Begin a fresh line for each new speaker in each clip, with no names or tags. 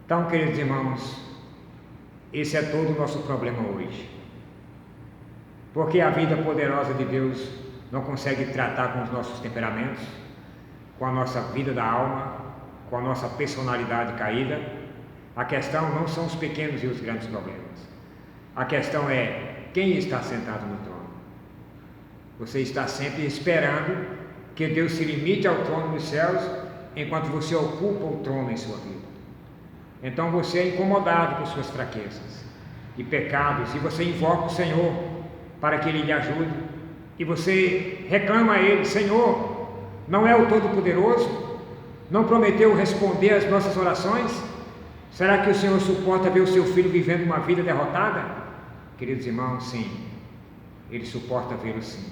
Então, queridos irmãos, esse é todo o nosso problema hoje. Porque a vida poderosa de Deus não consegue tratar com os nossos temperamentos, com a nossa vida da alma, com a nossa personalidade caída. A questão não são os pequenos e os grandes problemas. A questão é quem está sentado no trono. Você está sempre esperando que Deus se limite ao trono dos céus, enquanto você ocupa o trono em sua vida. Então você é incomodado por suas fraquezas e pecados, e você invoca o Senhor para que Ele lhe ajude, e você reclama a Ele: Senhor, não é o Todo-Poderoso? Não prometeu responder às nossas orações? Será que o Senhor suporta ver o seu filho vivendo uma vida derrotada? Queridos irmãos, sim, Ele suporta vê-lo sim,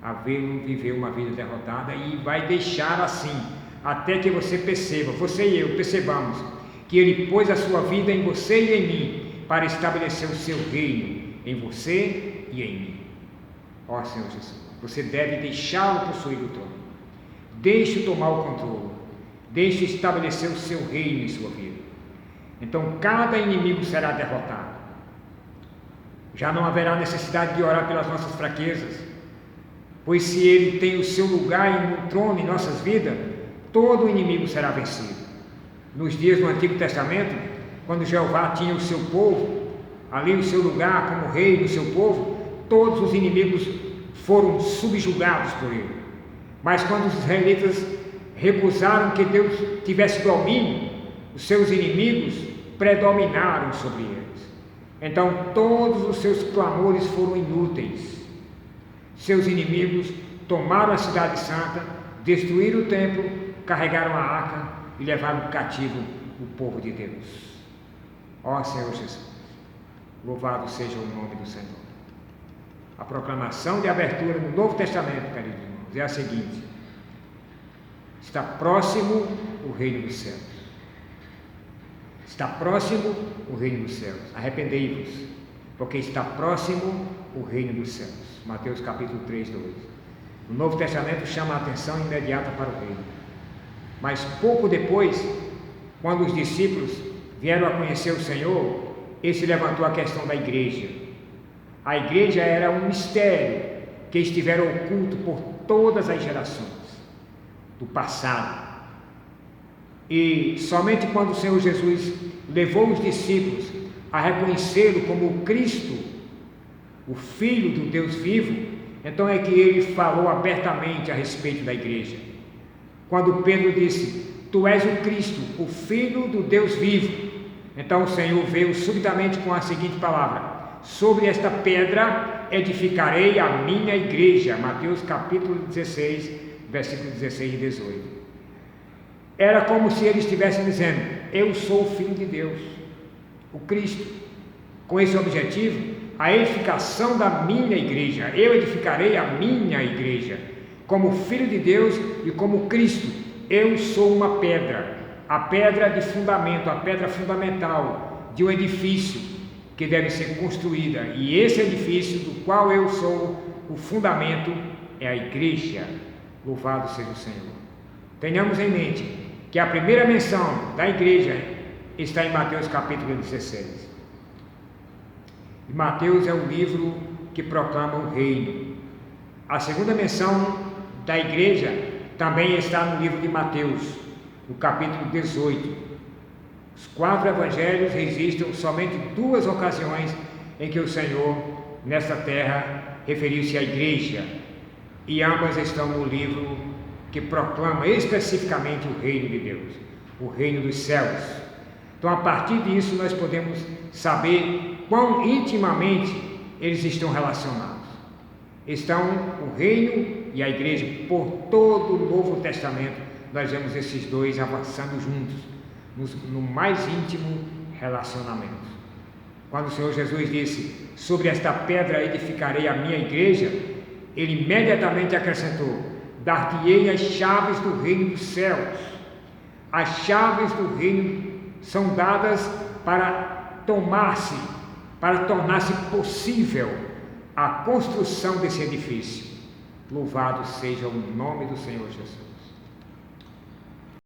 a vê-lo viver uma vida derrotada, e vai deixar assim, até que você perceba, você e eu percebamos, que Ele pôs a sua vida em você e em mim, para estabelecer o seu reino em você e em mim. Ó Senhor Jesus, você deve deixá-lo possuir o trono, deixe-o tomar o controle, deixe estabelecer o seu reino em sua vida. Então cada inimigo será derrotado. Já não haverá necessidade de orar pelas nossas fraquezas, pois se Ele tem o seu lugar no trono em nossas vidas, todo o inimigo será vencido. Nos dias do Antigo Testamento, quando Jeová tinha o seu povo, ali o seu lugar como rei do seu povo, todos os inimigos foram subjugados por Ele. Mas quando os israelitas recusaram que Deus tivesse domínio, os seus inimigos predominaram sobre eles. Então todos os seus clamores foram inúteis. Seus inimigos tomaram a cidade santa, destruíram o templo, carregaram a arca e levaram cativo o povo de Deus. Ó Senhor Jesus, louvado seja o nome do Senhor. A proclamação de abertura no Novo Testamento, queridos irmãos, é a seguinte: está próximo o reino dos céus. Está próximo o reino dos céus. Arrependei-vos, porque está próximo o reino dos céus. Mateus capítulo 3, 2. O Novo Testamento chama a atenção imediata para o reino. Mas pouco depois, quando os discípulos vieram a conhecer o Senhor, esse levantou a questão da igreja. A igreja era um mistério que estivera oculto por todas as gerações do passado. E somente quando o Senhor Jesus levou os discípulos a reconhecê-lo como o Cristo, o Filho do Deus vivo, então é que ele falou abertamente a respeito da igreja. Quando Pedro disse: Tu és o Cristo, o Filho do Deus vivo, então o Senhor veio subitamente com a seguinte palavra: sobre esta pedra edificarei a minha igreja. Mateus capítulo 16, versículos 16 e 18. Era como se ele estivesse dizendo: eu sou o Filho de Deus, o Cristo, com esse objetivo, a edificação da minha igreja. Eu edificarei a minha igreja, como Filho de Deus e como Cristo. Eu sou uma pedra, a pedra de fundamento, a pedra fundamental de um edifício que deve ser construída, e esse edifício do qual eu sou o fundamento é a igreja. Louvado seja o Senhor. Tenhamos em mente que a primeira menção da igreja está em Mateus capítulo 16. E Mateus é o livro que proclama o reino. A segunda menção da igreja também está no livro de Mateus, no capítulo 18. Os 4 evangelhos registram somente 2 ocasiões em que o Senhor, nesta terra, referiu-se à igreja, e ambas estão no livro que proclama especificamente o reino de Deus, o reino dos céus. Então, a partir disso, nós podemos saber quão intimamente eles estão relacionados. Estão o reino e a igreja. Por todo o Novo Testamento, nós vemos esses dois avançando juntos, no mais íntimo relacionamento. Quando o Senhor Jesus disse: sobre esta pedra edificarei a minha igreja, ele imediatamente acrescentou: dar-te-ei as chaves do reino dos céus. As chaves do reino são dadas para tornar-se possível a construção desse edifício. Louvado seja o nome do Senhor Jesus.